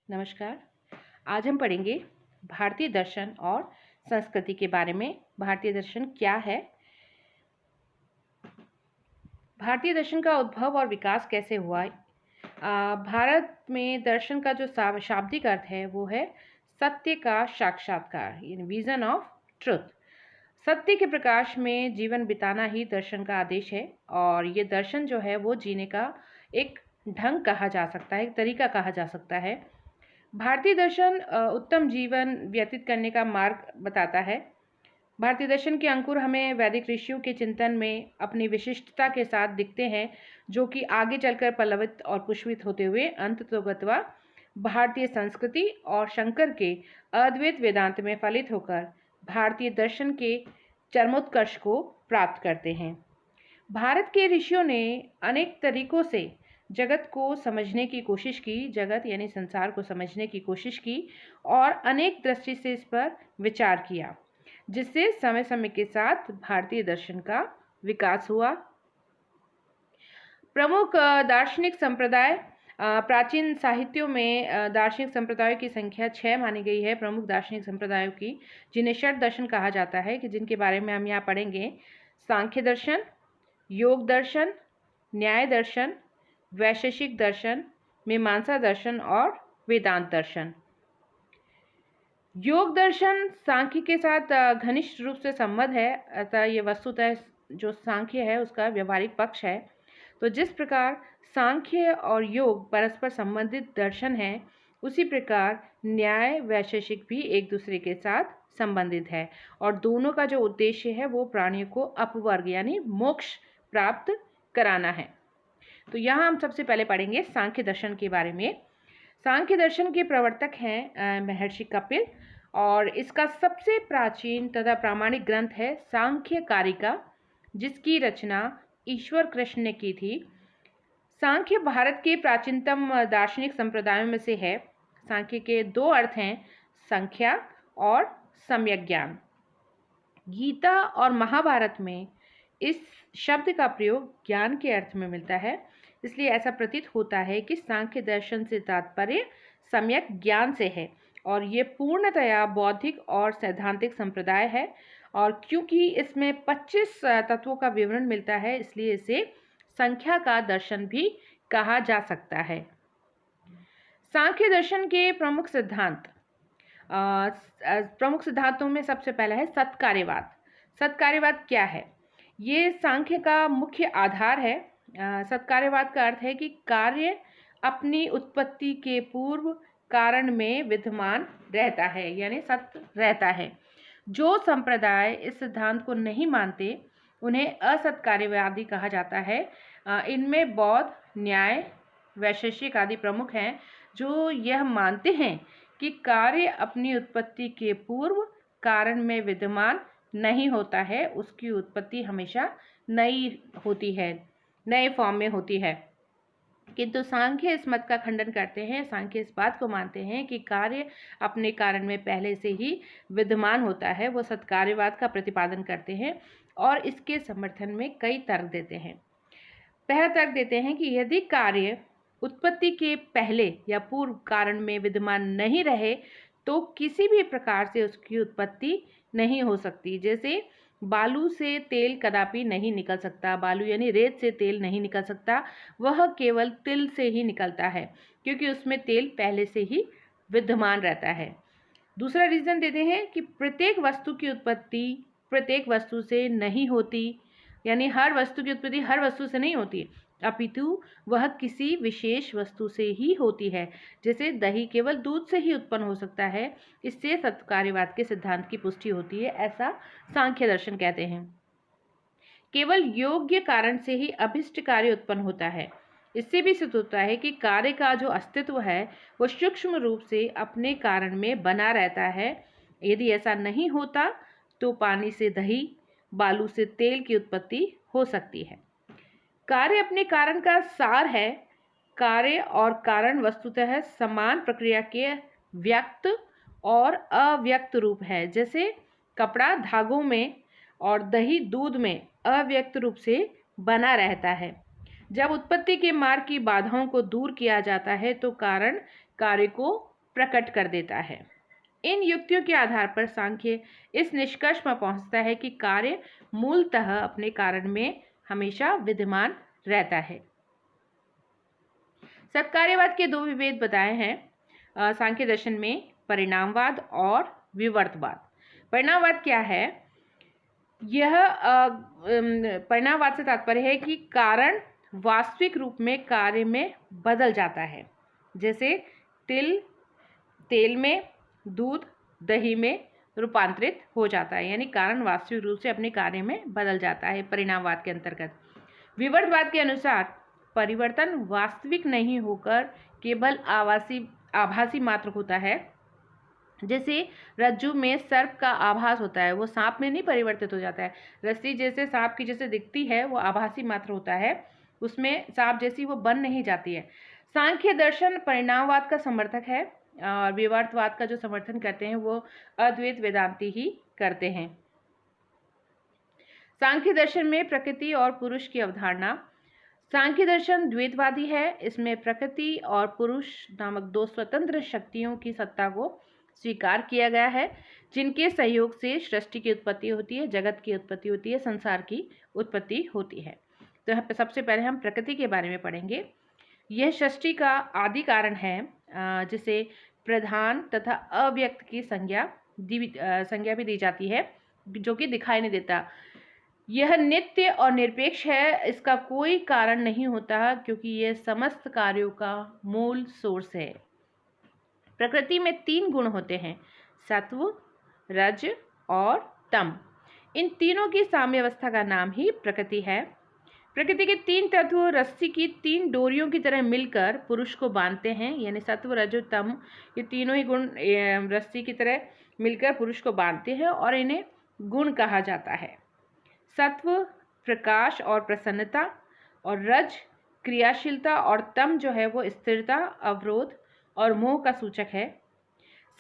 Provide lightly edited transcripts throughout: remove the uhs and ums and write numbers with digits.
नमस्कार। आज हम पढ़ेंगे भारतीय दर्शन और संस्कृति के बारे में। भारतीय दर्शन क्या है? भारतीय दर्शन का उद्भव और विकास कैसे हुआ? भारत में दर्शन का जो शाब्दिक अर्थ है वो है सत्य का साक्षात्कार, विजन ऑफ ट्रुथ। सत्य के प्रकाश में जीवन बिताना ही दर्शन का आदेश है और ये दर्शन जो है वो जीने का एक ढंग कहा जा सकता है, एक तरीका कहा जा सकता है। भारतीय दर्शन उत्तम जीवन व्यतीत करने का मार्ग बताता है। भारतीय दर्शन के अंकुर हमें वैदिक ऋषियों के चिंतन में अपनी विशिष्टता के साथ दिखते हैं, जो कि आगे चलकर पल्लवित और पुष्पित होते हुए अंततोगत्वा भारतीय संस्कृति और शंकर के अद्वैत वेदांत में फलित होकर भारतीय दर्शन के चरमोत्कर्ष को प्राप्त करते हैं। भारत के ऋषियों ने अनेक तरीकों से जगत को समझने की कोशिश की, जगत यानी संसार को समझने की कोशिश की और अनेक दृष्टि से इस पर विचार किया, जिससे समय समय के साथ भारतीय दर्शन का विकास हुआ। प्रमुख दार्शनिक संप्रदाय, प्राचीन साहित्यों में दार्शनिक संप्रदायों की संख्या 6 मानी गई है, प्रमुख दार्शनिक संप्रदायों की, जिन्हें षट दर्शन कहा जाता है, कि जिनके बारे में हम यहाँ पढ़ेंगे। सांख्य दर्शन, योग दर्शन, न्याय दर्शन, वैशेषिक दर्शन, मीमांसा दर्शन और वेदांत दर्शन। योग दर्शन सांख्य के साथ घनिष्ठ रूप से संबद्ध है, अतः ये वस्तुतः जो सांख्य है उसका व्यवहारिक पक्ष है। तो जिस प्रकार सांख्य और योग परस्पर संबंधित दर्शन है, उसी प्रकार न्याय वैशेषिक भी एक दूसरे के साथ संबंधित है और दोनों का जो उद्देश्य है वो प्राणियों को अपवर्ग यानी मोक्ष प्राप्त कराना है। तो यहाँ हम सबसे पहले पढ़ेंगे सांख्य दर्शन के बारे में। सांख्य दर्शन के प्रवर्तक हैं महर्षि कपिल और इसका सबसे प्राचीन तथा प्रामाणिक ग्रंथ है सांख्य कारिका, जिसकी रचना ईश्वर कृष्ण ने की थी। सांख्य भारत के प्राचीनतम दार्शनिक संप्रदायों में से है। सांख्य के दो अर्थ हैं, संख्या और सम्यक ज्ञान। गीता और महाभारत में इस शब्द का प्रयोग ज्ञान के अर्थ में मिलता है, इसलिए ऐसा प्रतीत होता है कि सांख्य दर्शन से तात्पर्य सम्यक ज्ञान से है और ये पूर्णतया बौद्धिक और सैद्धांतिक संप्रदाय है। और क्योंकि इसमें 25 तत्वों का विवरण मिलता है, इसलिए इसे संख्या का दर्शन भी कहा जा सकता है। सांख्य दर्शन के प्रमुख सिद्धांतों में सबसे पहला है सत्कार्यवाद। सत्कार्यवाद क्या है? ये सांख्य का मुख्य आधार है। सत्कार्यवाद का अर्थ है कि कार्य अपनी उत्पत्ति के पूर्व कारण में विद्यमान रहता है, यानी सत्य रहता है। जो संप्रदाय इस सिद्धांत को नहीं मानते उन्हें असत्कार्यवादी कहा जाता है। इनमें बौद्ध, न्याय, वैशेषिक आदि प्रमुख हैं, जो यह मानते हैं कि कार्य अपनी उत्पत्ति के पूर्व कारण में विद्यमान नहीं होता है, उसकी उत्पत्ति हमेशा नई होती है, नए फॉर्म में होती है। किंतु सांख्य इस मत का खंडन करते हैं। सांख्य इस बात को मानते हैं कि कार्य अपने कारण में पहले से ही विद्यमान होता है। वो सत्कार्यवाद का प्रतिपादन करते हैं और इसके समर्थन में कई तर्क देते हैं। पहला तर्क देते हैं कि यदि कार्य उत्पत्ति के पहले या पूर्व कारण में विद्यमान नहीं रहे तो किसी भी प्रकार से उसकी उत्पत्ति नहीं हो सकती। जैसे बालू से तेल कदापि नहीं निकल सकता, बालू यानी रेत से तेल नहीं निकल सकता, वह केवल तिल से ही निकलता है क्योंकि उसमें तेल पहले से ही विद्यमान रहता है। दूसरा रीज़न देते हैं कि प्रत्येक वस्तु की उत्पत्ति प्रत्येक वस्तु से नहीं होती, यानी हर वस्तु की उत्पत्ति हर वस्तु से नहीं होती, अपितु वह किसी विशेष वस्तु से ही होती है। जैसे दही केवल दूध से ही उत्पन्न हो सकता है, इससे सत्कार्यवाद के सिद्धांत की पुष्टि होती है, ऐसा सांख्य दर्शन कहते हैं। केवल योग्य कारण से ही अभिष्ट कार्य उत्पन्न होता है। इससे भी सिद्ध होता है कि कार्य का जो अस्तित्व है वो सूक्ष्म रूप से अपने कारण में बना रहता है। यदि ऐसा नहीं होता तो पानी से दही, बालू से तेल की उत्पत्ति हो सकती है। कार्य अपने कारण का सार है। कार्य और कारण वस्तुतः समान प्रक्रिया के व्यक्त और अव्यक्त रूप है। जैसे कपड़ा धागों में और दही दूध में अव्यक्त रूप से बना रहता है। जब उत्पत्ति के मार्ग की बाधाओं को दूर किया जाता है तो कारण कार्य को प्रकट कर देता है। इन युक्तियों के आधार पर सांख्य इस निष्कर्ष पर पहुंचता है कि कार्य मूलतः अपने कारण में हमेशा विद्यमान रहता है। सत्कार्यवाद के दो विभेद बताए हैं सांख्य दर्शन में, परिणामवाद और विवर्तवाद। परिणामवाद क्या है? यह परिणामवाद से तात्पर्य है कि कारण वास्तविक रूप में कार्य में बदल जाता है, जैसे तिल तेल में, दूध दही में रूपांतरित हो जाता है, यानी कारण वास्तविक रूप से अपने कार्य में बदल जाता है परिणामवाद के अंतर्गत। विवर्तवाद के अनुसार परिवर्तन वास्तविक नहीं होकर केवल आभासी मात्र होता है। जैसे रज्जु में सर्प का आभास होता है, वो सांप में नहीं परिवर्तित हो जाता है। रस्सी जैसे सांप की जैसे दिखती है, वो आभासी मात्र होता है, उसमें सांप जैसी वो बन नहीं जाती है। सांख्य दर्शन परिणामवाद का समर्थक है और विवर्तवाद का जो समर्थन करते हैं वो अद्वैत वेदांती ही करते हैं। सांख्य दर्शन में प्रकृति और पुरुष की अवधारणा। सांख्य दर्शन द्वैतवादी है। इसमें प्रकृति और पुरुष नामक दो स्वतंत्र शक्तियों की सत्ता को स्वीकार किया गया है, जिनके सहयोग से सृष्टि की उत्पत्ति होती है, जगत की उत्पत्ति होती है, संसार की उत्पत्ति होती है। तो यहाँ पे सबसे पहले हम प्रकृति के बारे में पढ़ेंगे। यह सृष्टि का आदि कारण है, जिसे प्रधान तथा अव्यक्त की संज्ञा भी दी जाती है, जो कि दिखाई नहीं देता। यह नित्य और निरपेक्ष है, इसका कोई कारण नहीं होता, क्योंकि यह समस्त कार्यों का मूल सोर्स है। प्रकृति में 3 गुण होते हैं, सत्व, रज और तम। इन तीनों की साम्यावस्था का नाम ही प्रकृति है। प्रकृति के 3 तत्व रस्सी की 3 डोरियों की तरह मिलकर पुरुष को बांधते हैं, यानी सत्व, रज, तम, ये तीनों ही गुण रस्सी की तरह मिलकर पुरुष को बांधते हैं और इन्हें गुण कहा जाता है। सत्व प्रकाश और प्रसन्नता, और रज क्रियाशीलता, और तम जो है वो स्थिरता, अवरोध और मोह का सूचक है।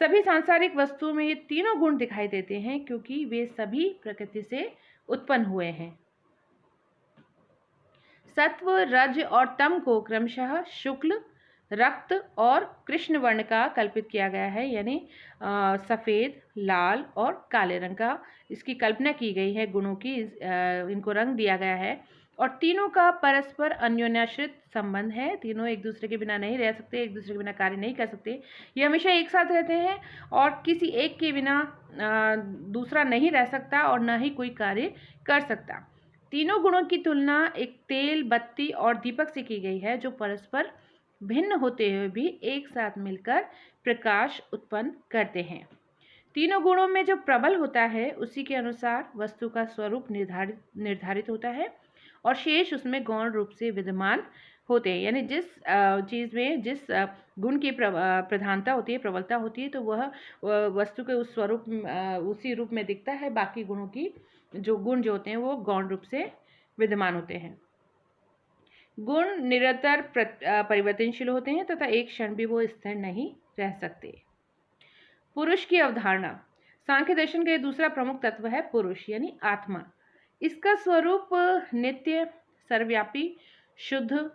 सभी सांसारिक वस्तुओं में ये तीनों गुण दिखाई देते हैं, क्योंकि वे सभी प्रकृति से उत्पन्न हुए हैं। सत्व, रज और तम को क्रमशः शुक्ल, रक्त और कृष्ण वर्ण का कल्पित किया गया है, यानी सफ़ेद, लाल और काले रंग का इसकी कल्पना की गई है। गुणों की इनको रंग दिया गया है और तीनों का परस्पर अन्योन्याश्रित संबंध है। तीनों एक दूसरे के बिना नहीं रह सकते, एक दूसरे के बिना कार्य नहीं कर सकते। ये हमेशा एक साथ रहते हैं और किसी एक के बिना दूसरा नहीं रह सकता और न ही कोई कार्य कर सकता। तीनों गुणों की तुलना एक तेल, बत्ती और दीपक से की गई है, जो परस्पर भिन्न होते हुए भी एक साथ मिलकर प्रकाश उत्पन्न करते हैं। तीनों गुणों में जो प्रबल होता है उसी के अनुसार वस्तु का स्वरूप निर्धारित होता है और शेष उसमें गौण रूप से विद्यमान होते हैं। यानी जिस चीज़ में जिस गुण की प्रधानता होती है, प्रबलता होती है, तो वह वस्तु के उस स्वरूप उसी रूप में दिखता है। बाकी गुणों की जो गुण जो होते हैं वो गौण रूप से विद्यमान होते हैं। गुण निरंतर परिवर्तनशील होते हैं तथा एक क्षण भी वो स्थिर नहीं रह सकते। पुरुष की अवधारणा। सांख्य दर्शन का दूसरा प्रमुख तत्व है पुरुष, यानी आत्मा। इसका स्वरूप नित्य, सर्वव्यापी, शुद्ध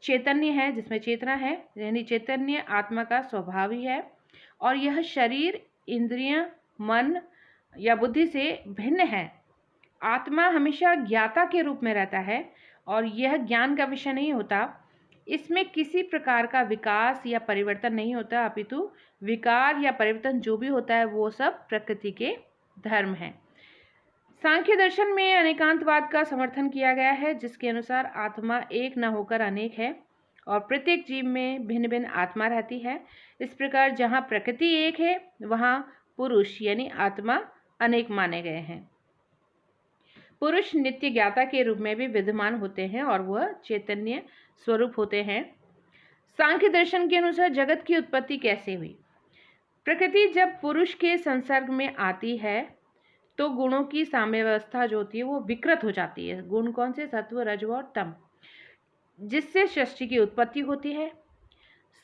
चैतन्य है, जिसमें चेतना है, यानी चैतन्य आत्मा का स्वभाव ही है और यह शरीर, इंद्रियां, मन या बुद्धि से भिन्न है। आत्मा हमेशा ज्ञाता के रूप में रहता है और यह ज्ञान का विषय नहीं होता। इसमें किसी प्रकार का विकास या परिवर्तन नहीं होता, अपितु विकार या परिवर्तन जो भी होता है वो सब प्रकृति के धर्म हैं। सांख्य दर्शन में अनेकांतवाद का समर्थन किया गया है, जिसके अनुसार आत्मा एक न होकर अनेक है और प्रत्येक जीव में भिन्न भिन्न आत्मा रहती है। इस प्रकार जहाँ प्रकृति एक है वहाँ पुरुष यानी आत्मा अनेक माने गए हैं। पुरुष नित्य ज्ञाता के रूप में भी विद्यमान होते हैं और वह चैतन्य स्वरूप होते हैं। सांख्य दर्शन के अनुसार जगत की उत्पत्ति कैसे हुई? प्रकृति जब पुरुष के संसर्ग में आती है तो गुणों की साम्यावस्था जो होती है वो विकृत हो जाती है। गुण कौन से? सत्व, रज और तम, जिससे सृष्टि की उत्पत्ति होती है।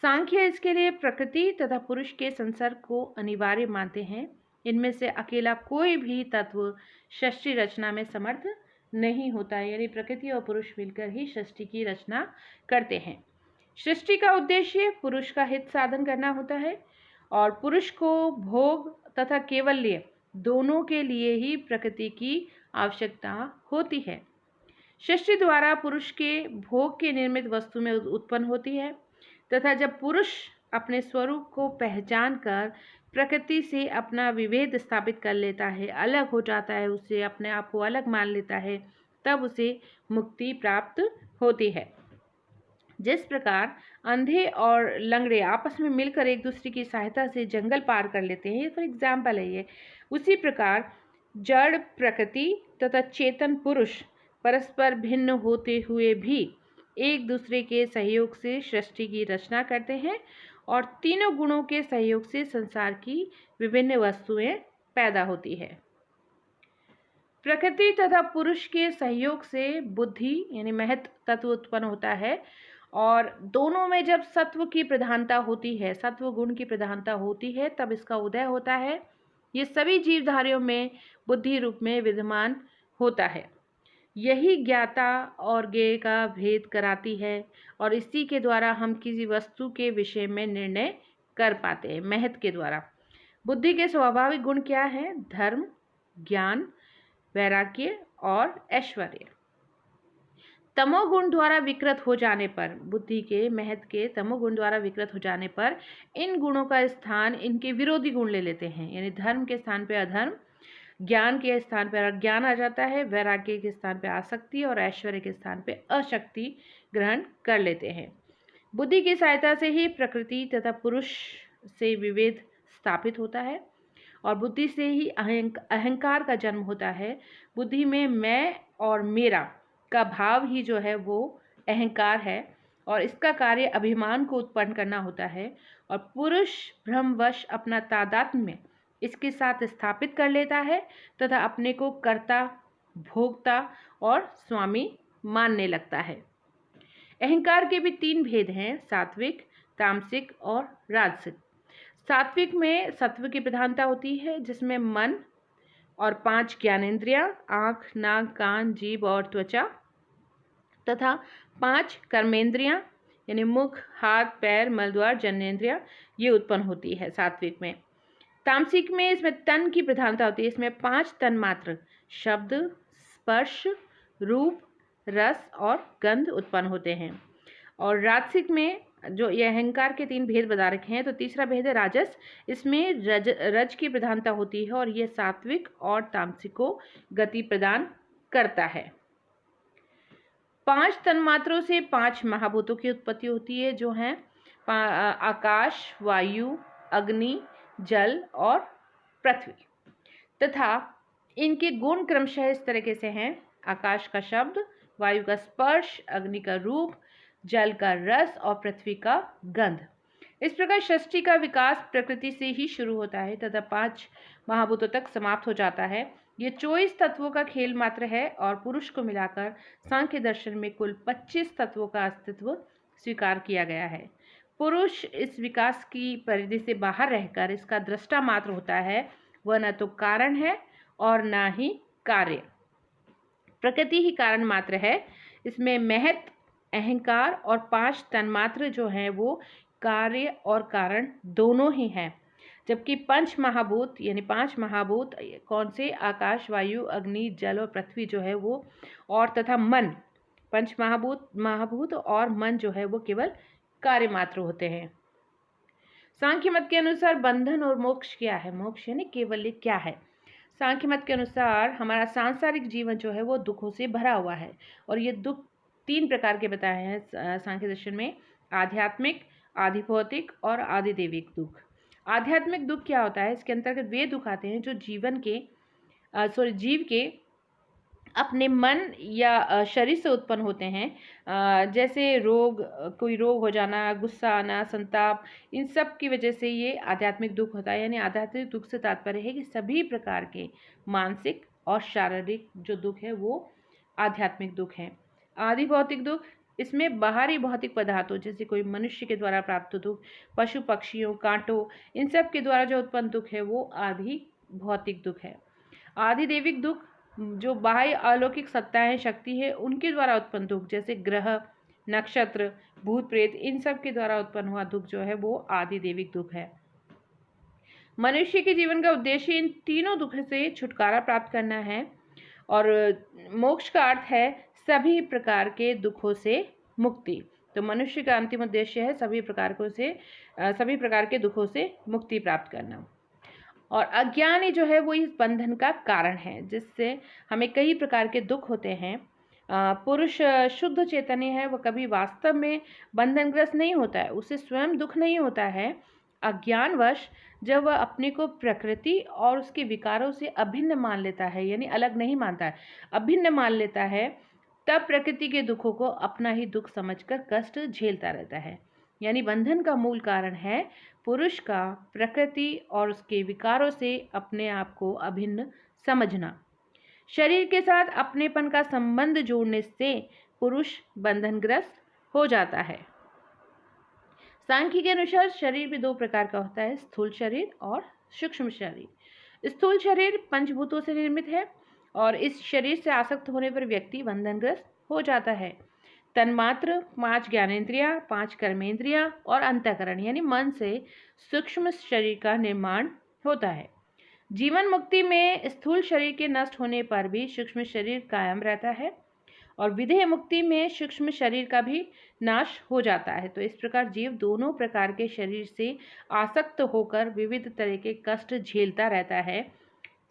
सांख्य इसके लिए प्रकृति तथा पुरुष के संसर्ग को अनिवार्य मानते हैं। इनमें से अकेला कोई भी तत्व सृष्टि रचना में समर्थ नहीं होता है, यानी प्रकृति और पुरुष मिलकर ही सृष्टि की रचना करते हैं। सृष्टि का उद्देश्य पुरुष का हित साधन करना होता है और पुरुष को भोग तथा कैवल्य दोनों के लिए ही प्रकृति की आवश्यकता होती है। सृष्टि द्वारा पुरुष के भोग के निर्मित वस्तु में उत्पन्न होती है तथा जब पुरुष अपने स्वरूप को पहचान कर प्रकृति से अपना विभेद स्थापित कर लेता है, अलग हो जाता है, उसे अपने आप को अलग मान लेता है, तब उसे मुक्ति प्राप्त होती है। जिस प्रकार अंधे और लंगड़े आपस में मिलकर एक दूसरे की सहायता से जंगल पार कर लेते हैं, फॉर एग्जाम्पल है ये, उसी प्रकार जड़ प्रकृति तथा चेतन पुरुष परस्पर भिन्न होते हुए भी एक दूसरे के सहयोग से सृष्टि की रचना करते हैं और तीनों गुणों के सहयोग से संसार की विभिन्न वस्तुएं पैदा होती है। प्रकृति तथा पुरुष के सहयोग से बुद्धि यानी महत तत्व उत्पन्न होता है और दोनों में जब सत्व की प्रधानता होती है, सत्व गुण की प्रधानता होती है, तब इसका उदय होता है। ये सभी जीवधारियों में बुद्धि रूप में विद्यमान होता है। यही ज्ञाता और ज्ञेय का भेद कराती है और इसी के द्वारा हम किसी वस्तु के विषय में निर्णय कर पाते हैं, महत के द्वारा। बुद्धि के स्वाभाविक गुण क्या हैं? धर्म, ज्ञान, वैराग्य और ऐश्वर्य। तमोगुण द्वारा विकृत हो जाने पर, बुद्धि के महत के तमोगुण द्वारा विकृत हो जाने पर इन गुणों का स्थान इनके विरोधी गुण ले लेते हैं, यानी धर्म के स्थान पर अधर्म, ज्ञान के स्थान पर अज्ञान आ जाता है, वैराग्य के स्थान पर आसक्ति और ऐश्वर्य के स्थान पर अशक्ति ग्रहण कर लेते हैं। बुद्धि की सहायता से ही प्रकृति तथा पुरुष से विभेद स्थापित होता है और बुद्धि से ही अहंकार का जन्म होता है। बुद्धि में मैं और मेरा का भाव ही जो है वो अहंकार है और इसका कार्य अभिमान को उत्पन्न करना होता है और पुरुष भ्रमवश अपना तादात्म्य इसके साथ स्थापित कर लेता है तथा अपने को कर्ता, भोक्ता और स्वामी मानने लगता है। अहंकार के भी 3 भेद हैं, सात्विक, तामसिक और राजसिक। सात्विक में सत्व की प्रधानता होती है जिसमें मन और 5 ज्ञानेंद्रियां, आँख, नाक, कान, जीभ और त्वचा तथा 5 कर्मेंद्रियां यानी मुख, हाथ, पैर, मलद्वार, जननेंद्रियां ये उत्पन्न होती है सात्विक में। तामसिक में इसमें तन की प्रधानता होती है, इसमें 5 तन मात्र शब्द, स्पर्श, रूप, रस और गंध उत्पन्न होते हैं। और राजसिक में जो ये अहंकार के 3 भेद बता रखे हैं, तो तीसरा भेद है राजस। इसमें रज की प्रधानता होती है और ये सात्विक और तामसिक को गति प्रदान करता है। 5 तन्मात्रों से 5 महाभूतों की उत्पत्ति होती है, जो हैं आकाश, वायु, अग्नि, जल और पृथ्वी तथा इनके गुण क्रमशः इस तरीके से हैं: आकाश का शब्द, वायु का स्पर्श, अग्नि का रूप, जल का रस और पृथ्वी का गंध। इस प्रकार सृष्टि का विकास प्रकृति से ही शुरू होता है तथा 5 महाभूतों तक समाप्त हो जाता है। ये 24 तत्वों का खेल मात्र है और पुरुष को मिलाकर सांख्य दर्शन में कुल 25 तत्वों का अस्तित्व स्वीकार किया गया है। पुरुष इस विकास की परिधि से बाहर रहकर इसका दृष्टा मात्र होता है, वह न तो कारण है और न ही कार्य। प्रकृति ही कारण मात्र है। इसमें महत, अहंकार और 5 तन्मात्र जो हैं वो कार्य और कारण दोनों ही हैं, जबकि 5 महाभूत यानी 5 महाभूत कौन से? आकाश, वायु, अग्नि, जल और पृथ्वी जो है वो, और तथा मन, 5 महाभूत और मन जो है वो केवल कार्य मात्र होते हैं। सांख्य मत के अनुसार बंधन और मोक्ष क्या है? मोक्ष यानी केवल्य क्या है? सांख्य मत के अनुसार हमारा सांसारिक जीवन जो है वो दुखों से भरा हुआ है और ये दुख 3 प्रकार के बताए हैं सांख्य दर्शन में: आध्यात्मिक, आधिभौतिक और आधिदैविक दुख। आध्यात्मिक दुख क्या होता है? इसके अंतर्गत वे दुख आते हैं जो जीव के अपने मन या शरीर से उत्पन्न होते हैं, जैसे रोग, कोई रोग हो जाना, गुस्सा आना, संताप, इन सब की वजह से ये आध्यात्मिक दुख होता है। यानी आध्यात्मिक दुख से तात्पर्य है कि सभी प्रकार के मानसिक और शारीरिक जो दुख है वो आध्यात्मिक दुख हैं। आदि भौतिक दुख, इसमें बाहरी भौतिक पदार्थों जैसे कोई मनुष्य के द्वारा प्राप्त दुख, पशु पक्षियों, कांटों, इन सब के द्वारा जो उत्पन्न दुख है वो आदि भौतिक दुख है। आधिदैविक दुख, जो बाह्य अलौकिक सत्ताएं, शक्ति है, उनके द्वारा उत्पन्न दुख जैसे ग्रह, नक्षत्र, भूत प्रेत, इन सब के द्वारा उत्पन्न हुआ दुख जो है वो आधिदैविक दुख है। मनुष्य के जीवन का उद्देश्य इन तीनों दुख से छुटकारा प्राप्त करना है और मोक्ष का अर्थ है सभी प्रकार के दुखों से मुक्ति। तो मनुष्य का अंतिम उद्देश्य है सभी प्रकार के दुखों से मुक्ति प्राप्त करना। और अज्ञान ही जो है वो इस बंधन का कारण है, जिससे हमें कई प्रकार के दुख होते हैं। पुरुष शुद्ध चैतन्य है, वह कभी वास्तव में बंधनग्रस्त नहीं होता है, उसे स्वयं दुख नहीं होता है। अज्ञानवश जब वह अपने को प्रकृति और उसके विकारों से अभिन्न मान लेता है, यानी अलग नहीं मानता है, अभिन्न मान लेता है, तब प्रकृति के दुखों को अपना ही दुख समझकर कष्ट झेलता रहता है। यानी बंधन का मूल कारण है पुरुष का प्रकृति और उसके विकारों से अपने आप को अभिन्न समझना। शरीर के साथ अपनेपन का संबंध जोड़ने से पुरुष बंधनग्रस्त हो जाता है। सांख्य के अनुसार शरीर भी दो प्रकार का होता है, स्थूल शरीर और सूक्ष्म शरीर। स्थूल शरीर पंचभूतों से निर्मित है और इस शरीर से आसक्त होने पर व्यक्ति बंधनग्रस्त हो जाता है। तन्मात्र 5 ज्ञानेंद्रियां, 5 कर्मेंद्रियां और अंतःकरण यानी मन से सूक्ष्म शरीर का निर्माण होता है। जीवन मुक्ति में स्थूल शरीर के नष्ट होने पर भी सूक्ष्म शरीर कायम रहता है और विधेय मुक्ति में सूक्ष्म शरीर का भी नाश हो जाता है। तो इस प्रकार जीव दोनों प्रकार के शरीर से आसक्त होकर विविध तरह के कष्ट झेलता रहता है।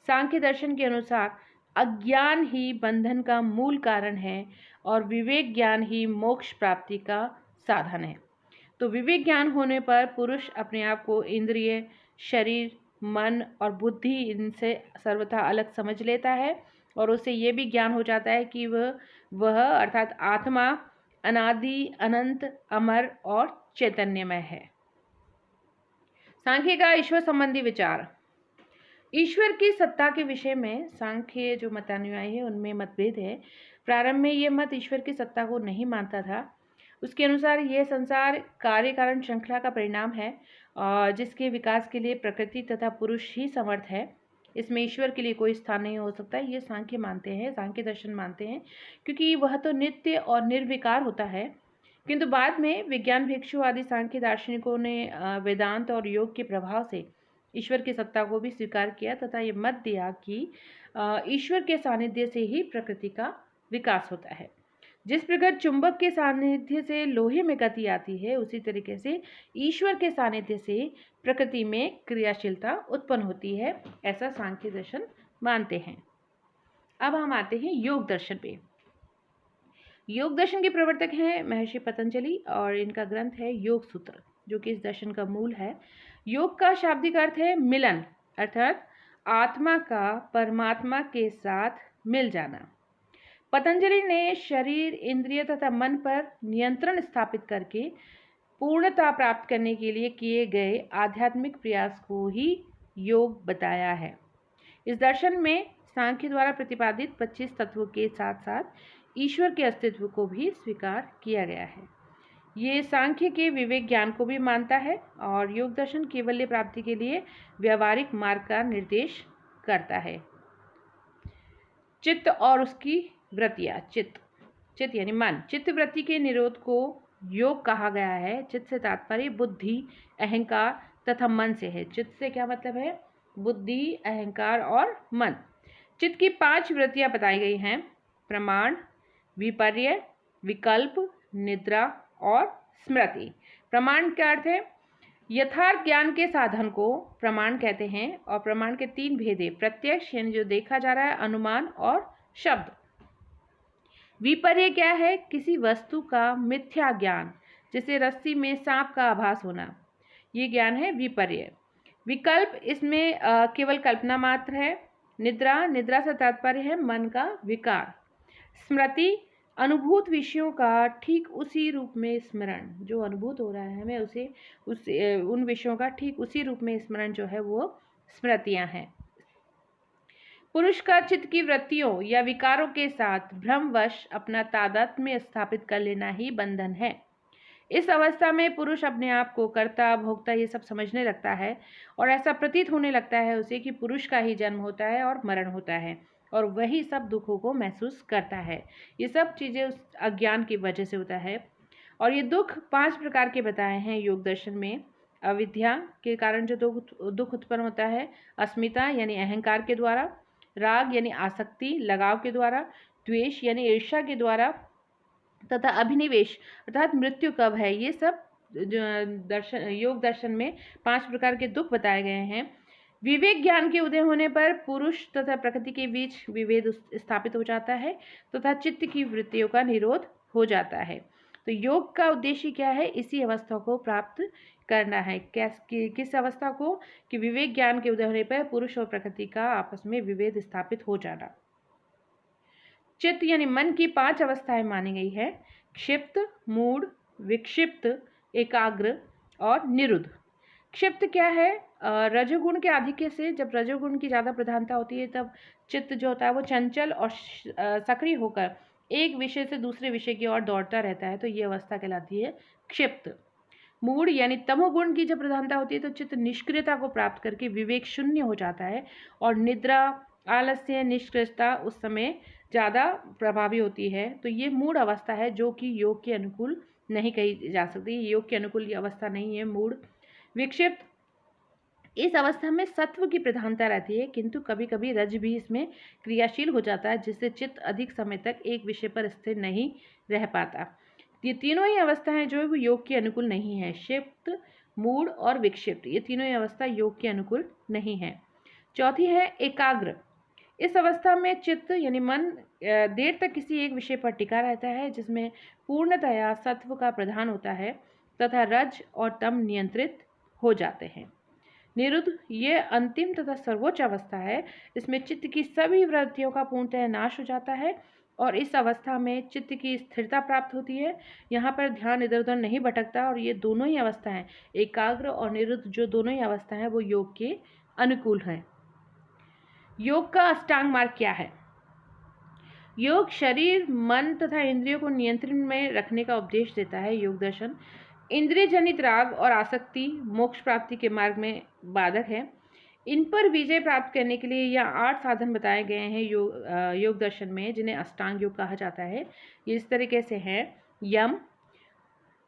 सांख्य दर्शन के अनुसार अज्ञान ही बंधन का मूल कारण है और विवेक ज्ञान ही मोक्ष प्राप्ति का साधन है। तो विवेक ज्ञान होने पर पुरुष अपने आप को इंद्रिय, शरीर, मन और बुद्धि इनसे सर्वथा अलग समझ लेता है और उसे ये भी ज्ञान हो जाता है कि वह अर्थात आत्मा अनादि, अनंत, अमर और चैतन्यमय है। सांख्य का ईश्वर संबंधी विचार। ईश्वर की सत्ता के विषय में सांख्य जो मतानुयायी है उनमें मतभेद है। प्रारंभ में ये मत ईश्वर की सत्ता को नहीं मानता था। उसके अनुसार यह संसार कार्य कारण श्रृंखला का परिणाम है जिसके विकास के लिए प्रकृति तथा पुरुष ही समर्थ है। इसमें ईश्वर के लिए कोई स्थान नहीं हो सकता, ये सांख्य मानते हैं, सांख्य दर्शन मानते हैं, क्योंकि वह तो नित्य और निर्विकार होता है। किंतु बाद में विज्ञान भिक्षु आदि सांख्य दार्शनिकों ने वेदांत और योग के प्रभाव से ईश्वर की सत्ता को भी स्वीकार किया तथा ये मत दिया कि ईश्वर के सानिध्य से ही प्रकृति का विकास होता है। जिस प्रकार चुंबक के सानिध्य से लोहे में गति आती है, उसी तरीके से ईश्वर के सानिध्य से प्रकृति में क्रियाशीलता उत्पन्न होती है, ऐसा सांख्य दर्शन मानते हैं। अब हम आते हैं योग दर्शन पे। योग दर्शन के प्रवर्तक हैं महर्षि पतंजलि और इनका ग्रंथ है योग सूत्र, जो कि इस दर्शन का मूल है। योग का शाब्दिक अर्थ है मिलन, अर्थात आत्मा का परमात्मा के साथ मिल जाना। पतंजलि ने शरीर, इंद्रिय तथा मन पर नियंत्रण स्थापित करके पूर्णता प्राप्त करने के लिए किए गए आध्यात्मिक प्रयास को ही योग बताया है। इस दर्शन में सांख्य द्वारा प्रतिपादित 25 तत्वों के साथ साथ ईश्वर के अस्तित्व को भी स्वीकार किया गया है। ये सांख्य के विवेक ज्ञान को भी मानता है और योग दर्शन कैवल्य प्राप्ति के लिए व्यावहारिक मार्ग का निर्देश करता है। चित्त और उसकी वृत्तियाँ। चित्त यानी मन। चित्त वृत्ति के निरोध को योग कहा गया है। चित्त से तात्पर्य बुद्धि, अहंकार तथा मन से है। चित्त से क्या मतलब है? बुद्धि, अहंकार और मन। चित्त की 5 वृत्तियाँ बताई गई हैं: प्रमाण, विपर्य, विकल्प, निद्रा और स्मृति। प्रमाण का अर्थ है यथार्थ ज्ञान के साधन को प्रमाण कहते हैं और प्रमाण के 3 भेद हैं: प्रत्यक्ष यानी जो देखा जा रहा है, अनुमान और शब्द। विपर्य क्या है? किसी वस्तु का मिथ्या ज्ञान, जैसे रस्सी में सांप का आभास होना, ये ज्ञान है विपर्य। विकल्प इसमें केवल कल्पना मात्र है। निद्रा से तात्पर्य है मन का विकार। स्मृति अनुभूत विषयों का ठीक उसी रूप में स्मरण, जो अनुभूत हो रहा है हमें उन विषयों का ठीक उसी रूप में स्मरण जो है वो स्मृतियां हैं। पुरुष का चित्त की वृत्तियों या विकारों के साथ भ्रमवश अपना तादात्म्य स्थापित कर लेना ही बंधन है। इस अवस्था में पुरुष अपने आप को कर्ता, भोक्ता ये सब समझने लगता है और ऐसा प्रतीत होने लगता है उसे कि पुरुष का ही जन्म होता है और मरण होता है और वही सब दुखों को महसूस करता है। ये सब चीज़ें उस अज्ञान की वजह से होता है। और ये दुख 5 प्रकार के बताए हैं योग दर्शन में। अविद्या के कारण जो दुख उत्पन्न होता है, अस्मिता यानी अहंकार के द्वारा, राग यानी आसक्ति लगाव के द्वारा, द्वेष यानी ईर्ष्या के द्वारा, तथा अभिनिवेश अर्थात मृत्यु कब है। ये सब योग दर्शन में 5 प्रकार के दुख बताए गए हैं। विवेक ज्ञान के उदय होने पर पुरुष तथा प्रकृति के बीच विभेद स्थापित हो जाता है तथा चित्त की वृत्तियों का निरोध हो जाता है। तो योग का उद्देश्य क्या है? इसी अवस्था को प्राप्त करना है। किस अवस्था को? कि विवेक ज्ञान के उदय होने पर पुरुष और प्रकृति का आपस में विभेद स्थापित हो जाना। चित्त यानी मन की 5 अवस्थाएं मानी गई है: क्षिप्त, मूढ़, विक्षिप्त, एकाग्र और निरुद्ध। क्षिप्त क्या है? रजोगुण के आधिक्य से, जब रजोगुण की ज़्यादा प्रधानता होती है तब चित्त जो होता है वो चंचल और सक्रिय होकर एक विषय से दूसरे विषय की ओर दौड़ता रहता है, तो ये अवस्था कहलाती है क्षिप्त। मूढ़ यानी तमोगुण की जब प्रधानता होती है तो चित्त निष्क्रियता को प्राप्त करके विवेक शून्य हो जाता है और निद्रा, आलस्य, निष्क्रियता उस समय ज़्यादा प्रभावी होती है। तो ये मूढ़ अवस्था है जो कि योग के अनुकूल नहीं कही जा सकती। योग के अनुकूल ये अवस्था नहीं है मूढ़। विक्षिप्त, इस अवस्था में सत्व की प्रधानता रहती है, किंतु कभी कभी रज भी इसमें क्रियाशील हो जाता है, जिससे चित्त अधिक समय तक एक विषय पर स्थिर नहीं रह पाता। ये तीनों ही अवस्थाएं जो है वो योग के अनुकूल नहीं है। क्षिप्त, मूढ़ और विक्षिप्त, ये तीनों ही अवस्था योग के अनुकूल नहीं है। चौथी है एकाग्र। इस अवस्था में चित्त यानी मन देर तक किसी एक विषय पर टिका रहता है, जिसमें पूर्णतया सत्व का प्रधान होता है तथा रज और तम नियंत्रित हो जाते हैं। निरुद्ध, ये अंतिम तथा सर्वोच्च अवस्था है। इसमें चित्त की सभी वृत्तियों का पूर्णतः नाश हो जाता है और इस अवस्था में चित्त की स्थिरता प्राप्त होती है। यहाँ पर ध्यान इधर उधर नहीं भटकता और ये दोनों ही अवस्थाएं, एकाग्र और निरुद्ध, जो दोनों ही अवस्थाएं हैं वो योग के अनुकूल हैं। योग का अष्टांग मार्ग क्या है? योग शरीर, मन तथा इंद्रियों को नियंत्रण में रखने का उपदेश देता है। योग दर्शन इंद्रिय जनित राग और आसक्ति मोक्ष प्राप्ति के मार्ग में बाधक है। इन पर विजय प्राप्त करने के लिए यह 8 साधन बताए गए हैं योग दर्शन में, जिन्हें अष्टांग योग कहा जाता है। ये इस तरीके से हैं। यम,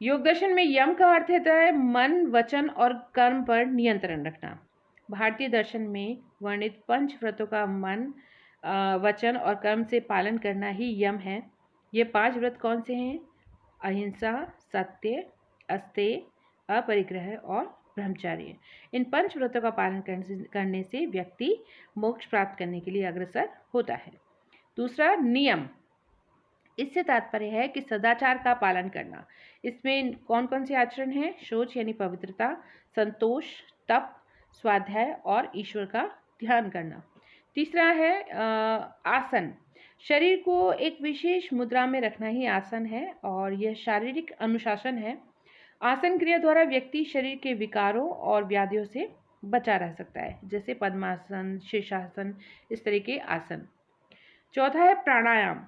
योग दर्शन में यम का अर्थ होता है मन, वचन और कर्म पर नियंत्रण रखना। भारतीय दर्शन में वर्णित 5 व्रतों का मन, वचन और कर्म से पालन करना ही यम है। ये 5 व्रत कौन से हैं? अहिंसा, सत्य, अस्तेय, अपरिग्रह और ब्रह्मचर्य। इन 5 व्रतों का पालन करने से व्यक्ति मोक्ष प्राप्त करने के लिए अग्रसर होता है। दूसरा, नियम। इससे तात्पर्य है कि सदाचार का पालन करना। इसमें कौन कौन से आचरण हैं? शौच यानी पवित्रता, संतोष, तप, स्वाध्याय और ईश्वर का ध्यान करना। तीसरा है आसन। शरीर को एक विशेष मुद्रा में रखना ही आसन है और यह शारीरिक अनुशासन है। आसन क्रिया द्वारा व्यक्ति शरीर के विकारों और व्याधियों से बचा रह सकता है, जैसे पद्मासन, शीर्षासन, इस तरह के आसन। चौथा है प्राणायाम।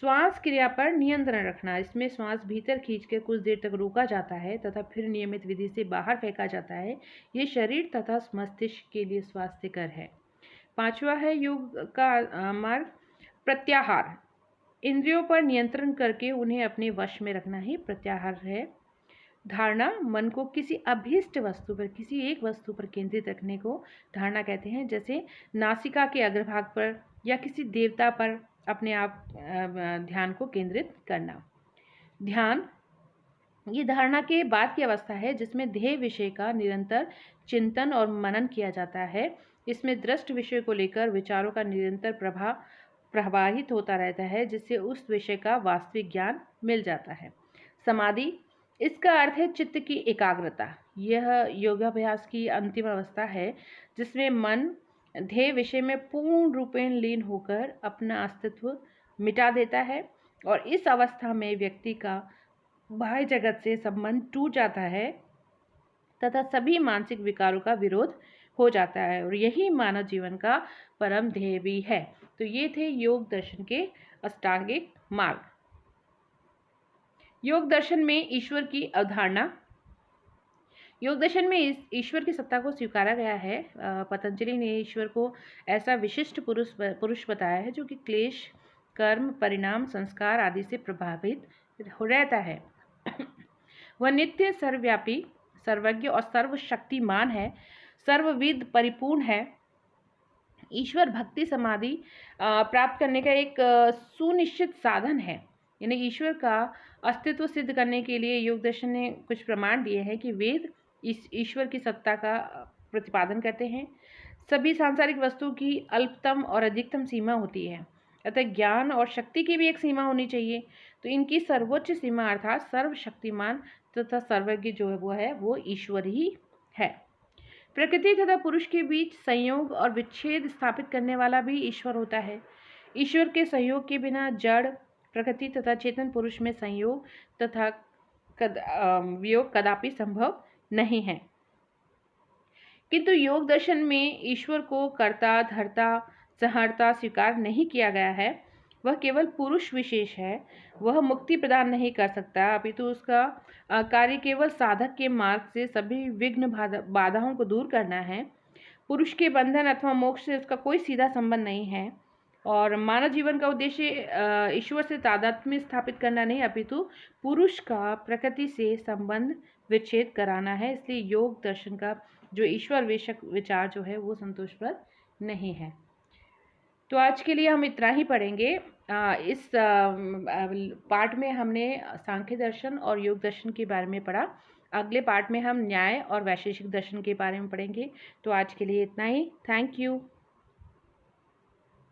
श्वास क्रिया पर नियंत्रण रखना। इसमें श्वास भीतर खींचकर कुछ देर तक रोका जाता है तथा फिर नियमित विधि से बाहर फेंका जाता है। ये शरीर तथा मस्तिष्क के लिए स्वास्थ्यकर है। पांचवा है योग का मार्ग प्रत्याहार। इंद्रियों पर नियंत्रण करके उन्हें अपने वश में रखना ही प्रत्याहार है। धारणा, मन को किसी अभीष्ट वस्तु पर, किसी एक वस्तु पर केंद्रित रखने को धारणा कहते हैं, जैसे नासिका के अग्रभाग पर या किसी देवता पर अपने आप ध्यान को केंद्रित करना। ध्यान, ये धारणा के बाद की अवस्था है जिसमें ध्येय विषय का निरंतर चिंतन और मनन किया जाता है। इसमें दृष्ट विषय को लेकर विचारों का निरंतर प्रवाहित होता रहता है, जिससे उस विषय का वास्तविक ज्ञान मिल जाता है। समाधि, इसका अर्थ है चित्त की एकाग्रता। यह योगाभ्यास की अंतिम अवस्था है जिसमें मन ध्येय विषय में पूर्ण रूपेण लीन होकर अपना अस्तित्व मिटा देता है और इस अवस्था में व्यक्ति का बाह्य जगत से संबंध टूट जाता है तथा सभी मानसिक विकारों का विरोध हो जाता है और यही मानव जीवन का परम ध्येय भी है। तो ये थे योग दर्शन के अष्टांगिक मार्ग। योग दर्शन में ईश्वर की अवधारणा। योग दर्शन में ईश्वर की सत्ता को स्वीकारा गया है। पतंजलि ने ईश्वर को ऐसा विशिष्ट पुरुष बताया है जो कि क्लेश, कर्म, परिणाम, संस्कार आदि से प्रभावित रहता है। वह नित्य, सर्वव्यापी, सर्वज्ञ और सर्वशक्तिमान है, सर्वविद परिपूर्ण है। ईश्वर भक्ति समाधि प्राप्त करने का एक सुनिश्चित साधन है। यानी ईश्वर का अस्तित्व सिद्ध करने के लिए योग दर्शन ने कुछ प्रमाण दिए हैं कि वेद इस ईश्वर की सत्ता का प्रतिपादन करते हैं। सभी सांसारिक वस्तु की अल्पतम और अधिकतम सीमा होती है, अतः ज्ञान और शक्ति की भी एक सीमा होनी चाहिए। तो इनकी सर्वोच्च सीमा अर्थात सर्वशक्तिमान तथा सर्वज्ञ जो है वो ईश्वर ही है। प्रकृति तथा पुरुष के बीच संयोग और विच्छेद स्थापित करने वाला भी ईश्वर होता है। ईश्वर के सहयोग के बिना जड़ प्रकृति तथा चेतन पुरुष में संयोग तथा वियोग कदापि संभव नहीं है। किंतु योग दर्शन में ईश्वर को कर्ता धर्ता संहर्ता स्वीकार नहीं किया गया है। वह केवल पुरुष विशेष है। वह मुक्ति प्रदान नहीं कर सकता, अपितु उसका कार्य केवल साधक के मार्ग से सभी विघ्न बाधाओं को दूर करना है। पुरुष के बंधन अथवा मोक्ष से उसका कोई सीधा संबंध नहीं है। और मानव जीवन का उद्देश्य ईश्वर से तादात्म्य स्थापित करना नहीं, अपितु पुरुष का प्रकृति से संबंध विच्छेद कराना है। इसलिए योग दर्शन का जो ईश्वर वेशक विचार जो है वो संतोषप्रद नहीं है। तो आज के लिए हम इतना ही पढ़ेंगे। इस पार्ट में हमने सांख्य दर्शन और योग दर्शन के बारे में पढ़ा। अगले पार्ट में हम न्याय और वैशेषिक दर्शन के बारे में पढ़ेंगे। तो आज के लिए इतना ही। Thank you.